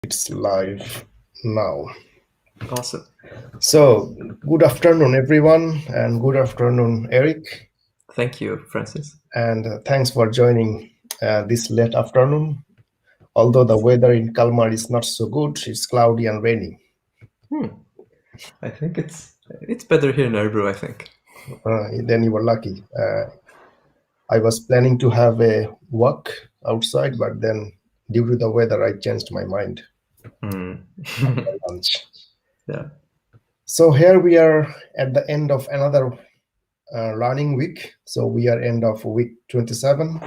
It's live now. Awesome. So, good afternoon, everyone, and good afternoon, Eric. Thank you, Francis. And thanks for joining this late afternoon. Although the weather in Kalmar is not so good, it's cloudy and rainy. I think it's better here in Örebro, I think. Then you were lucky. I was planning to have a walk outside, but then due to the weather, I changed my mind after lunch. Yeah. So here we are at the end of another running week. So we are end of week 27,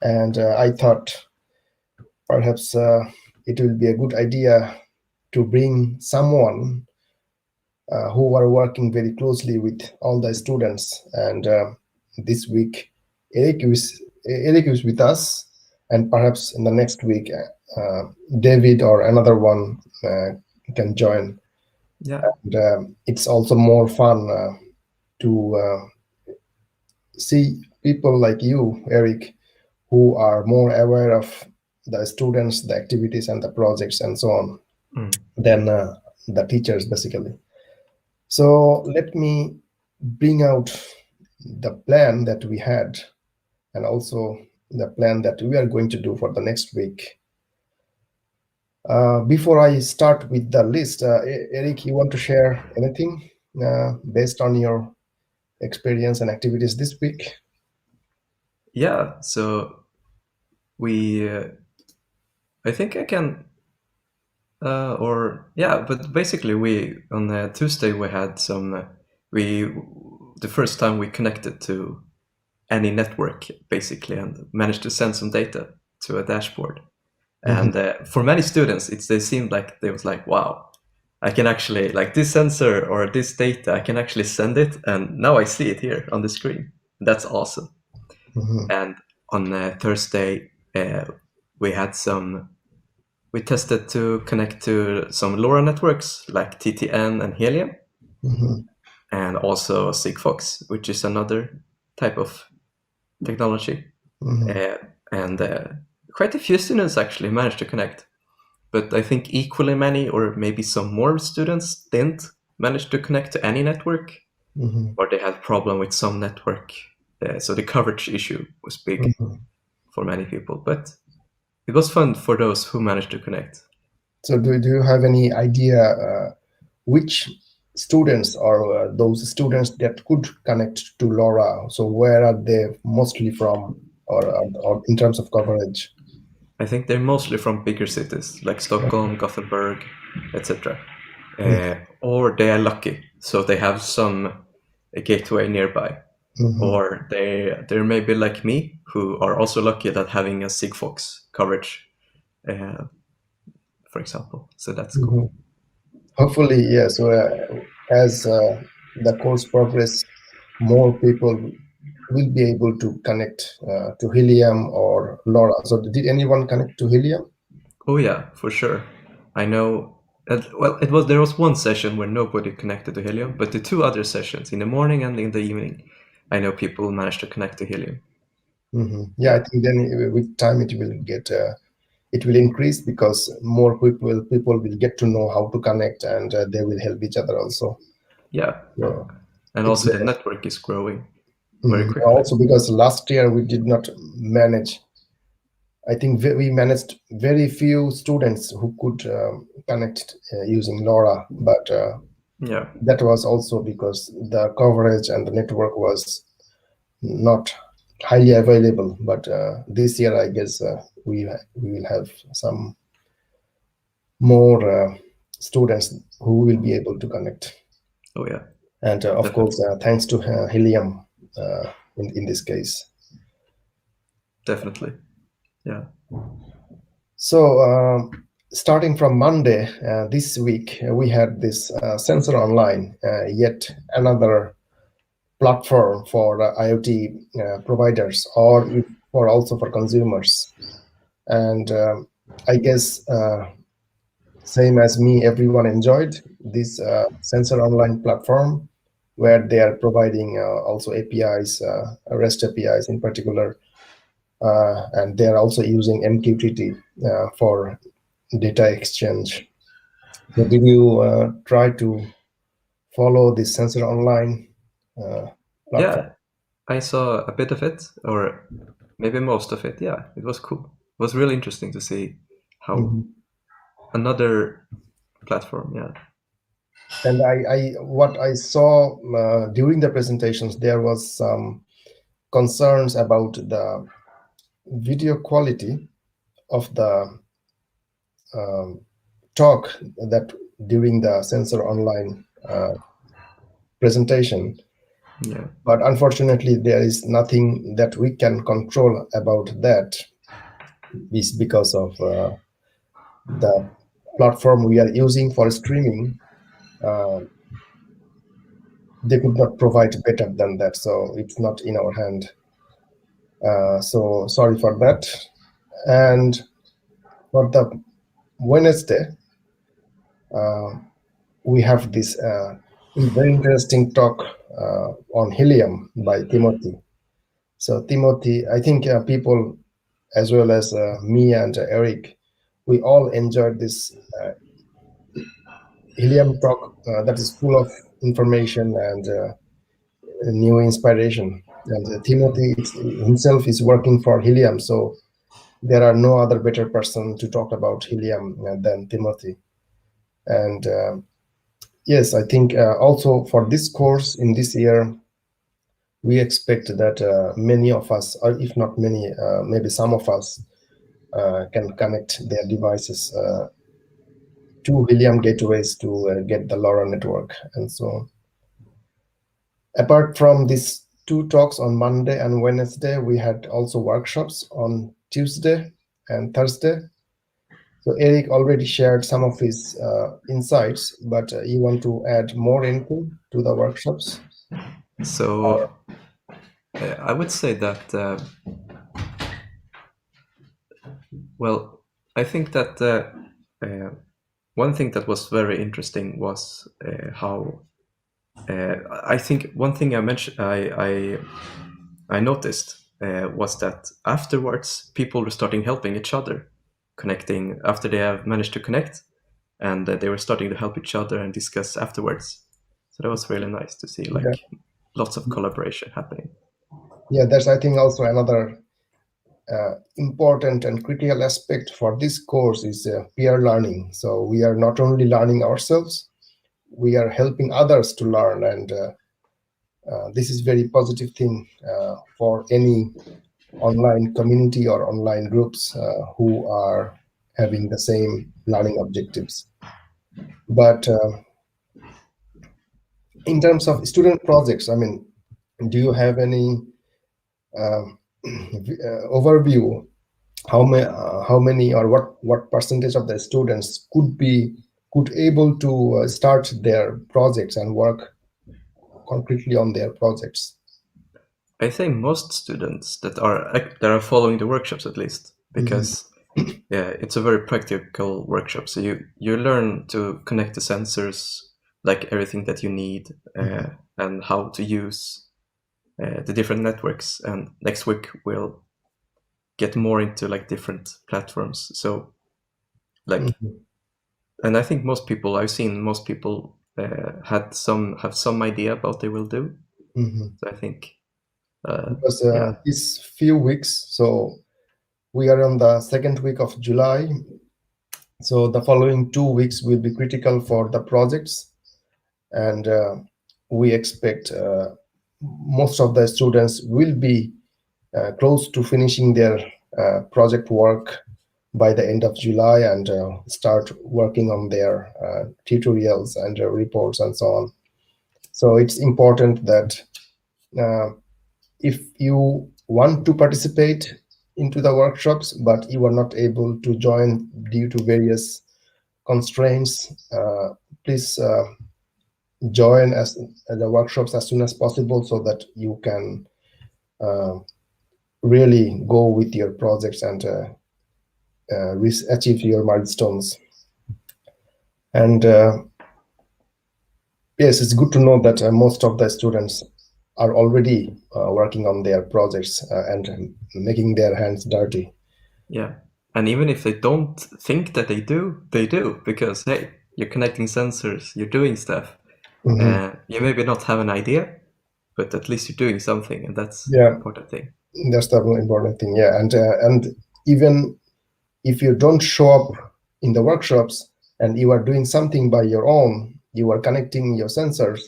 and I thought perhaps it will be a good idea to bring someone who are working very closely with all the students. And this week, Eric is with us, and perhaps in the next week, David or another one can join. Yeah. And it's also more fun to see people like you, Eric, who are more aware of the students, the activities, and the projects, and so on, than the teachers, basically. So let me bring out the plan that we had, and also the plan that we are going to do for the next week. Before I start with the list, Eric, you want to share anything based on your experience and activities this week? Yeah. So we, I think I can, but basically we on Tuesday we had some. The first time we connected to any network basically and managed to send some data to a dashboard. And for many students, they seemed like they was like, wow, I can actually like this sensor or this data, I can actually send it, and now I see it here on the screen. That's awesome. And on Thursday, we tested to connect to some LoRa networks like TTN and Helium, and also Sigfox, which is another type of technology. And quite a few students actually managed to connect. But I think equally many, or maybe some more students, didn't manage to connect to any network, or they had problem with some network. So the coverage issue was big for many people, but it was fun for those who managed to connect. So do you have any idea which students are those students that could connect to LoRa? So where are they mostly from, or in terms of coverage? I think they're mostly from bigger cities like Stockholm, Gothenburg, etc. Or they are lucky, so they have some gateway nearby. Or they're maybe like me, who are also lucky that having a Sigfox coverage, for example. So that's cool. Hopefully, yes. So as the course progress, more people will be able to connect to Helium or LoRa. So did anyone connect to Helium? Oh yeah, for sure. I know. There was one session where nobody connected to Helium, but the two other sessions, in the morning and in the evening, I know people managed to connect to Helium. Yeah, I think then with time it will increase because more people will get to know how to connect, and they will help each other also. Yeah, So and it's also the network is growing very quickly. also because last year we did not manage. I think we managed very few students who could connect using LoRa, but Yeah, that was also because the coverage and the network was not highly available. But this year, I guess we will have some more students who will be able to connect. oh yeah, And of definitely. course, thanks to Helium in this case. Definitely. Yeah. So starting from Monday this week, we had this Sensor Online, yet another platform for IoT providers, or also for consumers. And I guess same as me, everyone enjoyed this Sensor Online platform, where they are providing also APIs, REST APIs in particular, and they are also using MQTT for data exchange. So did you try to follow the Sensor Online platform? Yeah, I saw a bit of it, or maybe most of it. Yeah, it was cool. It was really interesting to see how Mhm. another platform. Yeah, And what I saw during the presentations, there was some concerns about the video quality of the um, talk that during the Sensor Online presentation. yeah. But unfortunately, there is nothing that we can control about that, is because of the platform we are using for streaming. Uh, they could not provide better than that, so it's not in our hand. So sorry for that. And for the Wednesday, uh, we have this very interesting talk on helium by Timothy. So Timothy, I think people as well as me and Eric, we all enjoyed this helium talk that is full of information and new inspiration. And Timothy himself is working for helium, so there are no other better person to talk about helium than Timothy. And yes, I think also for this course in this year, we expect that many of us, or if not many, maybe some of us, can connect their devices to helium gateways to get the LoRa network and so on. Apart from these two talks on Monday and Wednesday, we had also workshops on Tuesday and Thursday. So Eric already shared some of his insights, but you want to add more info to the workshops? So I would say that well, I think that one thing that was very interesting was how I think one thing I mentioned I noticed was that afterwards people were starting helping each other, connecting after they have managed to connect, and they were starting to help each other and discuss afterwards. So that was really nice to see, Yeah, like lots of collaboration happening. yeah, that's I think also another important and critical aspect for this course is peer learning. So we are not only learning ourselves, we are helping others to learn, and this is very positive thing for any online community or online groups who are having the same learning objectives. But in terms of student projects, I mean, do you have any overview how many or what percentage of the students could able to start their projects and work concretely on their projects? I think most students that are following the workshops at least, Mhm. because yeah, it's a very practical workshop. So you learn to connect the sensors, like everything that you need, Mhm. and how to use the different networks. And next week we'll get more into like different platforms. So like, Mhm. and I think I've seen most people have some idea about what they will do. Mhm. So I think Because yeah, these few weeks, so we are on the second week of July, so the following 2 weeks will be critical for the projects, and we expect most of the students will be close to finishing their project work by the end of July and start working on their tutorials and reports and so on. So it's important that uh, if you want to participate into the workshops, but you are not able to join due to various constraints, please join the workshops as soon as possible so that you can uh, really go with your projects and achieve your milestones. And yes, it's good to know that most of the students are already working on their projects and making their hands dirty. yeah. And even if they don't think that they do, because hey, you're connecting sensors, you're doing stuff. You maybe not have an idea, but at least you're doing something, and that's the important thing. That's the important thing. Yeah, and even if you don't show up in the workshops and you are doing something by your own, you are connecting your sensors.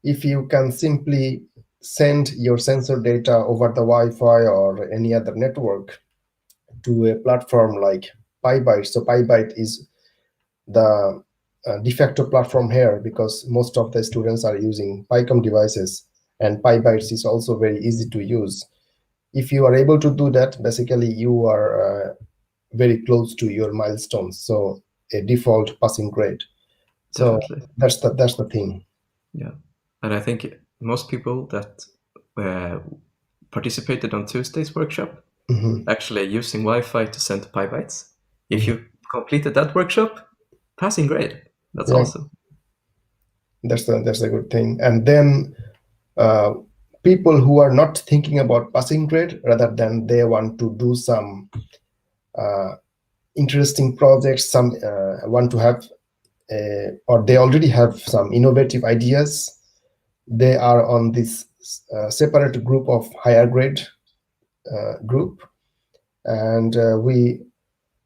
If you can simply send your sensor data over the Wi-Fi or any other network to a platform like PyBite. So PyBite is the de facto platform here because most of the students are using PyCom devices, and PyBites is also very easy to use. If you are able to do that, basically you are very close to your milestones, so a default passing grade. So Definitely. that's the thing. Yeah, and I think most people that participated on Tuesday's workshop actually using Wi-Fi to send PyBites. If you completed that workshop, passing grade. That's awesome. That's a good thing. And then people who are not thinking about passing grade, rather than they want to do some interesting projects, some want to have, or they already have some innovative ideas. They are on this separate group of higher grade group, and we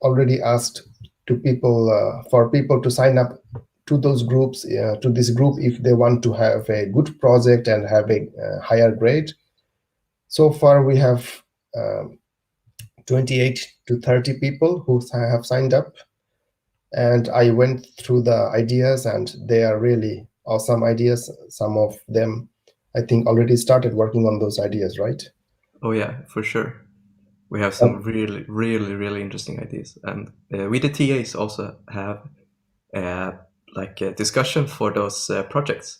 already asked to people for people to sign up to those groups, to this group, if they want to have a good project and have a higher grade. So far, we have 28 to 30 people who have signed up, and I went through the ideas, and they are really awesome ideas. Some of them, I think, already started working on those ideas, right? Oh yeah, for sure. We have some really, really, really interesting ideas, and we the TAs also have like a discussion for those projects.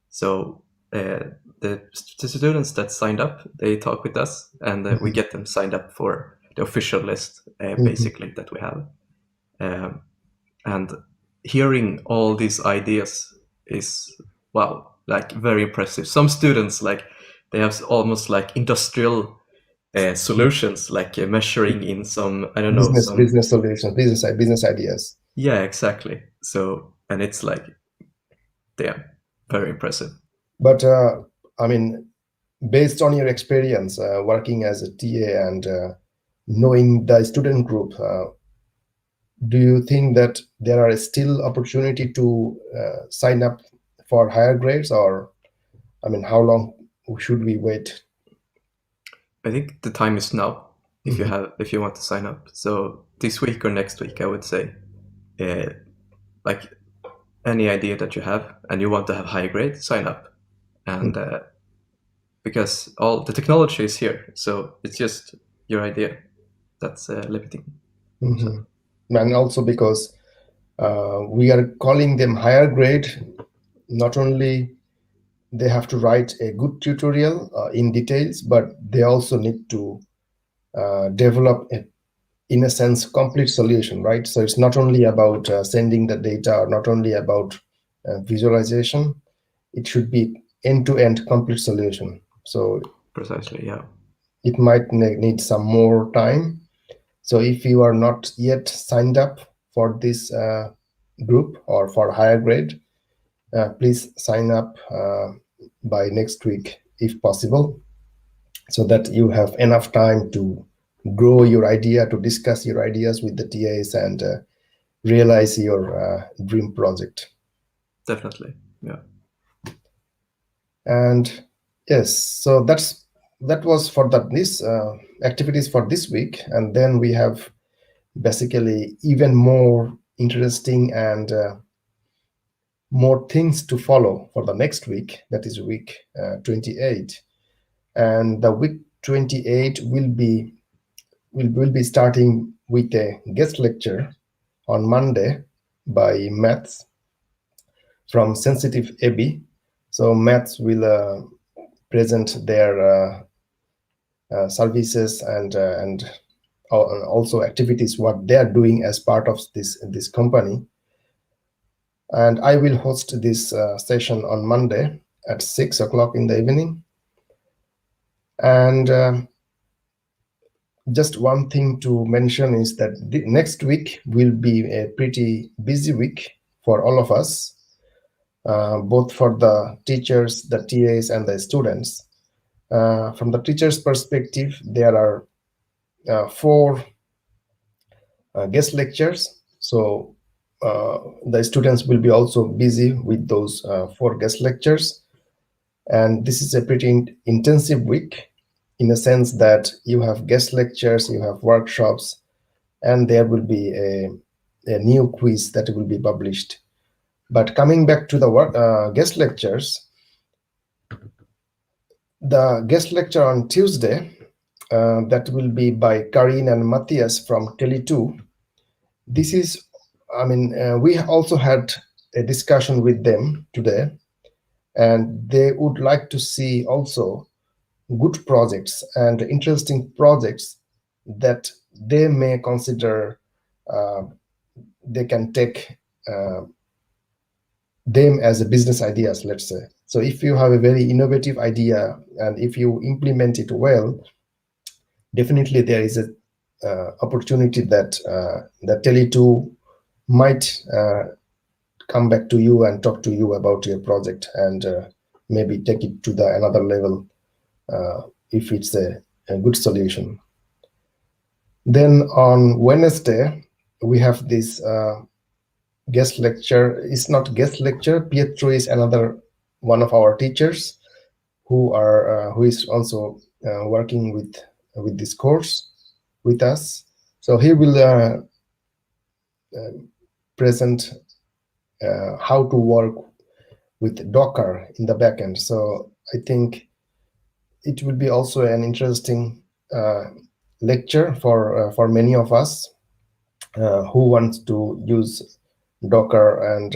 So the students that signed up, they talk with us, and we get them signed up for the official list, basically, that we have. And hearing all these ideas is, wow, like very impressive. Some students, like, they have almost like industrial solutions, like measuring in some, I don't know, some business solutions, business ideas. Yeah, exactly. So, and it's like, damn, very impressive. But I mean, based on your experience working as a TA and knowing the student group, do you think that there are still opportunity to sign up for higher grades, or I mean, how long should we wait? I think the time is now if you want to sign up. So this week or next week, I would say, like any idea that you have and you want to have high grade, sign up. And because all the technology is here, so it's just your idea that's limiting. So. And also because we are calling them higher grade, not only they have to write a good tutorial in details, but they also need to develop a, in a sense, complete solution, right? So it's not only about sending the data, or not only about visualization. It should be end-to-end complete solution. So Precisely, yeah. it might need some more time. So if you are not yet signed up for this group or for higher grade, please sign up by next week if possible, so that you have enough time to grow your idea, to discuss your ideas with the TAs, and realize your dream project. Definitely, yeah. And yes, so that was for this activities for this week, and then we have basically even more interesting and more things to follow for the next week. That is week 28, and the week 28 will be starting with a guest lecture on Monday by Maths from Sensitive AB. So Maths will present their services and also activities what they are doing as part of this company. And I will host this session on Monday at 6 o'clock in the evening. And just one thing to mention is that next week will be a pretty busy week for all of us, both for the teachers, the TAs, and the students. From the teacher's perspective, there are four guest lectures. So the students will be also busy with those four guest lectures. And this is a pretty intensive week in the sense that you have guest lectures, you have workshops, and there will be a new quiz that will be published. But coming back to the guest lectures, the guest lecture on Tuesday, that will be by Karin and Matthias from Tele2. This is, we also had a discussion with them today, and they would like to see also good projects and interesting projects that they may consider they can take them as a business ideas, let's say. So if you have a very innovative idea and if you implement it well, definitely there is a opportunity that that Tele2 might come back to you and talk to you about your project and maybe take it to the another level if it's a good solution. Then on Wednesday, we have this guest lecture. It's not guest lecture. Pietro is another one of our teachers who is also working with this course with us. So he will present how to work with Docker in the backend. So I think it will be also an interesting lecture for many of us who want to use Docker and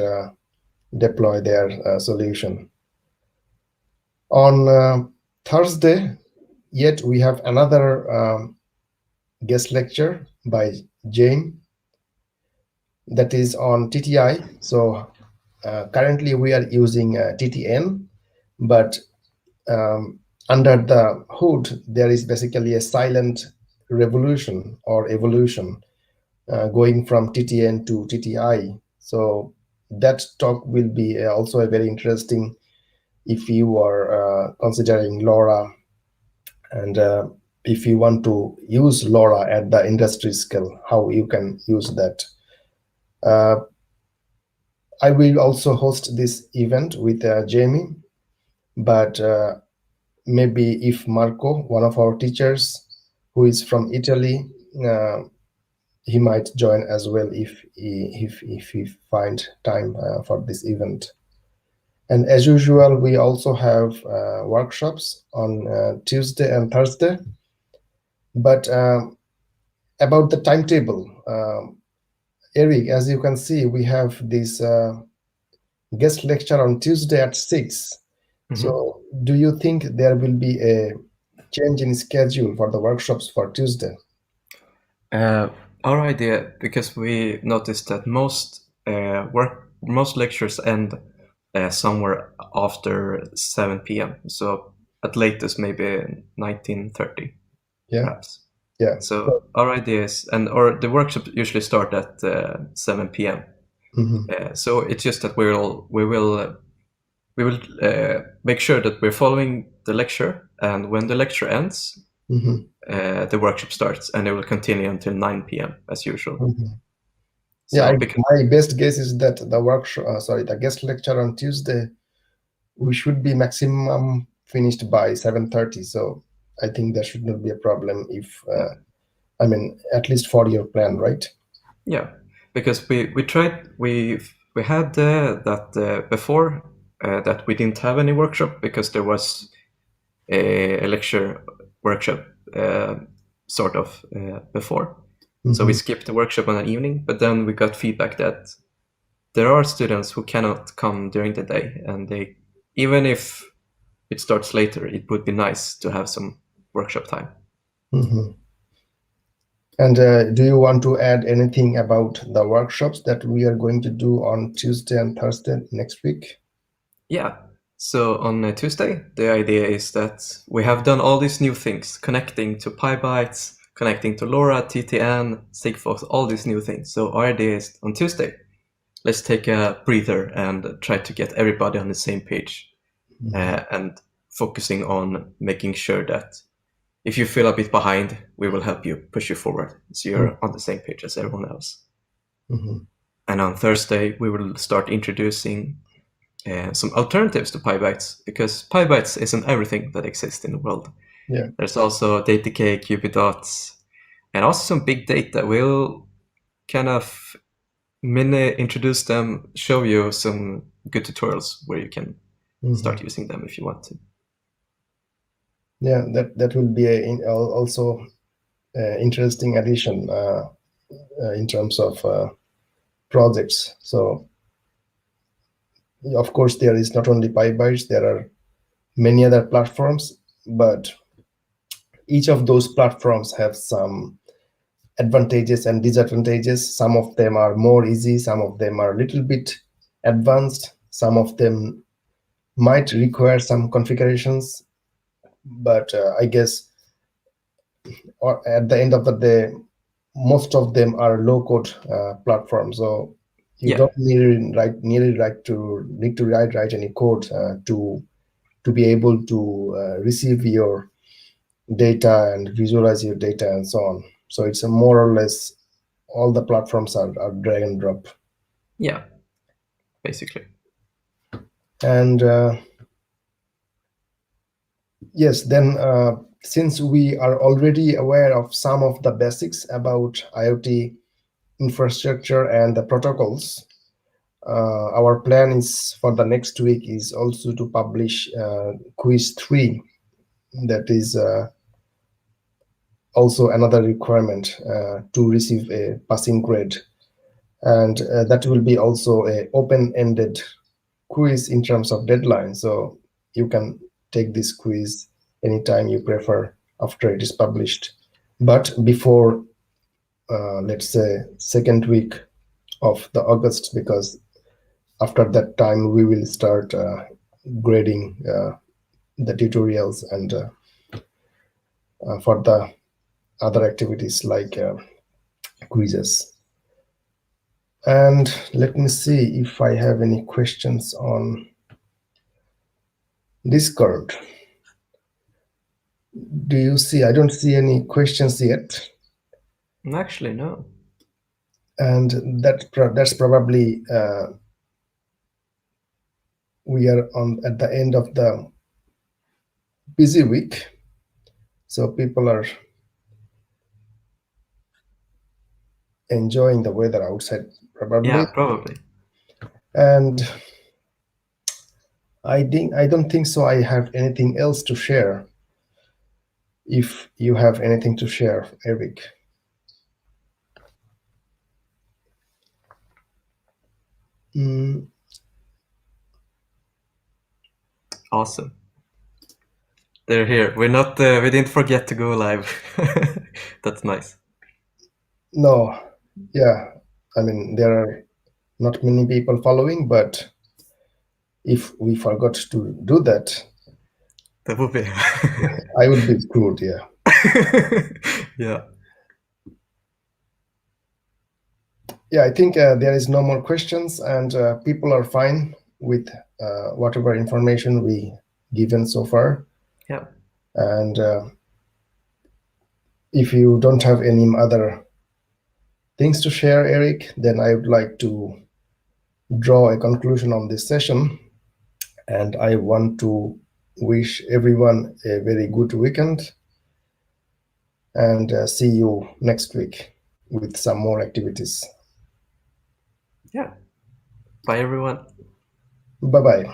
deploy their solution. On Thursday, yet we have another guest lecture by Jane that is on TTI. So currently we are using TTN, but under the hood, there is basically a silent revolution or evolution going from TTN to TTI. So that talk will be also a very interesting if you are considering LoRa and if you want to use LoRa at the industry scale, how you can use that. I will also host this event with Jamie, but maybe if Marco, one of our teachers who is from Italy, he might join as well if he find time for this event. And as usual, we also have workshops on Tuesday and Thursday. But about the timetable, Eric, as you can see, we have this guest lecture on Tuesday at 6. Mm-hmm. So do you think there will be a change in schedule for the workshops for Tuesday? Our idea, because we noticed that most lectures end somewhere after 7 p.m. So at latest maybe 19:30, perhaps. Yeah. So our idea is, or the workshops usually start at 7 p.m. Mm-hmm. So it's just that we will make sure that we're following the lecture, and when the lecture ends, mm-hmm. The workshop starts, and it will continue until 9 p.m. as usual. Mm-hmm. So my best guess is that the guest lecture on Tuesday, we should be maximum finished by 7:30. So I think there should not be a problem if, at least for your plan, right? Yeah, because we had that before that we didn't have any workshop because there was a lecture workshop before. Mm-hmm. So we skipped the workshop on an evening, but then we got feedback that there are students who cannot come during the day, and even if it starts later, it would be nice to have some workshop time. Mm-hmm. And do you want to add anything about the workshops that we are going to do on Tuesday and Thursday next week? Yeah. So on Tuesday, the idea is that we have done all these new things, connecting to PyBytes, connecting to LoRa, TTN, Sigfox, all these new things. So our idea is on Tuesday, let's take a breather and try to get everybody on the same page, and focusing on making sure that if you feel a bit behind, we will help you push you forward so you're on the same page as everyone else. And on Thursday, we will start introducing some alternatives to PyBytes, because PyBytes isn't everything that exists in the world. Yeah. There's also DataK, QPDots, and also some big data. We'll kind of introduce them, show you some good tutorials where you can start using them if you want to. Yeah, that will be also interesting addition in terms of projects. So of course there is not only PyBytes, there are many other platforms, but each of those platforms have some advantages and disadvantages. Some of them are more easy, some of them are a little bit advanced, some of them might require some configurations, but I guess at the end of the day, most of them are low-code platforms. So you don't need to write any code to be able to receive your data and visualize your data and so on. So it's a more or less all the platforms are drag and drop. Yeah, basically. And yes, then since we are already aware of some of the basics about IoT infrastructure and the protocols, our plan is for the next week is also to publish quiz 3. That is also another requirement to receive a passing grade, and that will be also a open-ended quiz in terms of deadline. So you can take this quiz anytime you prefer after it is published, but before let's say second week of the August, because after that time we will start grading the tutorials and for the other activities like quizzes. And let me see if I have any questions on Discord. Do you see? I don't see any questions yet. Actually, no. And that's probably we are at the end of the busy week, so people are enjoying the weather outside, probably. Yeah, probably. And I don't think so I have anything else to share. If you have anything to share, Eric. Awesome. They're here. We're not. We didn't forget to go live. That's nice. No, yeah. I mean, there are not many people following, but if we forgot to do that, that would be. I would be screwed. Yeah. Yeah. Yeah, I think there is no more questions, and people are fine with whatever information we given so far. Yeah. And if you don't have any other things to share, Eric, then I would like to draw a conclusion on this session. And I want to wish everyone a very good weekend, and see you next week with some more activities. Yeah. Bye, everyone. Bye-bye.